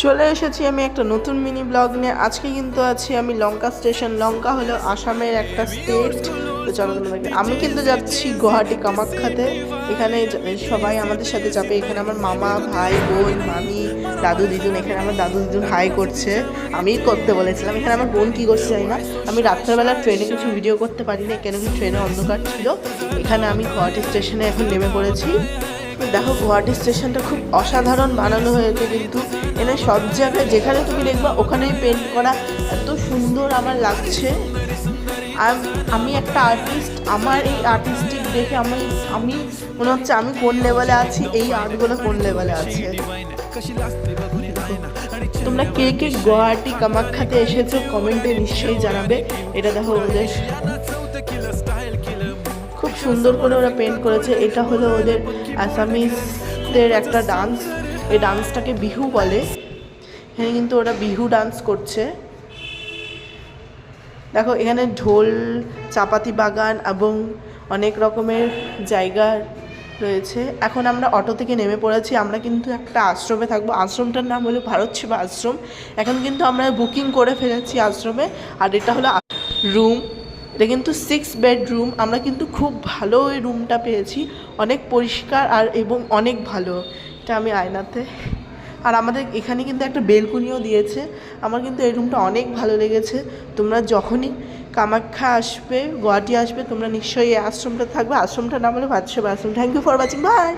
চলে এসেছি আমি একটা নতুন মিনি ব্লগ নিয়ে। আজকে কিন্তু আছি আমি লঙ্কা স্টেশন। লঙ্কা হলো আসামের একটা স্টেট। তো চলো তোমাদেরকে, আমি কিন্তু যাচ্ছি গুয়াহাটি কামাখ্যাতে। এখানে সবাই আমাদের সাথে যাবে। এখানে আমার মামা, ভাই, বোন, মামি, দাদু, দিদুন। এখানে আমার দাদু দিদুন হাই করছে, আমি করতে বলেছিলাম। এখানে আমার বোন কী করছে জানি না। আমি রাত্রেবেলা ট্রেনে কিছু ভিডিও করতে পারিনি, কেন কি ট্রেনে অন্ধকার ছিল। এখানে আমি গুয়াহাটি স্টেশনে এখন নেমে পড়েছি। দেখো গুয়াহাটি স্টেশনটা খুব অসাধারণ বানানো হয়েছে, কিন্তু এখানে সব জায়গায় যেখানে তুমি দেখবা ওখানেই পেন্ট করা, এত সুন্দর আমার লাগছে। আমি একটা আর্টিস্ট, আমার এই আর্টিস্টিক দেখে আমি আমি মনে হচ্ছে আমি কোন লেভেলে আছি, এই আর্টগুলো কোন লেভেলে আছে। তোমরা কে কে গুয়াহাটি কামাখ্যাতে এসেছো কমেন্টে নিশ্চয়ই জানাবে। এটা দেখো ওদের খুব সুন্দর করে ওরা পেন্ট করেছে। এটা হলো ওদের আসামিসদের একটা ডান্স। এই ডান্সটাকে বিহু বলে। এখানে কিন্তু ওরা বিহু ডান্স করছে। দেখো এখানে ঢোল, চাপাতি বাগান এবং অনেক রকমের জায়গা রয়েছে। এখন আমরা অটো থেকে নেমে পড়েছি। আমরা কিন্তু একটা আশ্রমে থাকবো। আশ্রমটার নাম হলো ভারত সেবা আশ্রম। এখন কিন্তু আমরা বুকিং করে ফেলেছি আশ্রমে। আর এটা হলো রুম। এটা কিন্তু 6 বেডরুম। আমরা কিন্তু খুব ভালো ওই রুমটা পেয়েছি, অনেক পরিষ্কার আর এবং অনেক ভালো। এটা আমি আয়নাতে। আর আমাদের এখানে কিন্তু একটা বেলকুনিও দিয়েছে। আমার কিন্তু এই রুমটা অনেক ভালো লেগেছে। তোমরা যখনই কামাখ্যা আসবে, গুয়াহাটি আসবে, তোমরা নিশ্চয়ই এই আশ্রমটা থাকবে। আশ্রমটার নাম হলো Bharat Seva Ashram. Thank you for watching, by.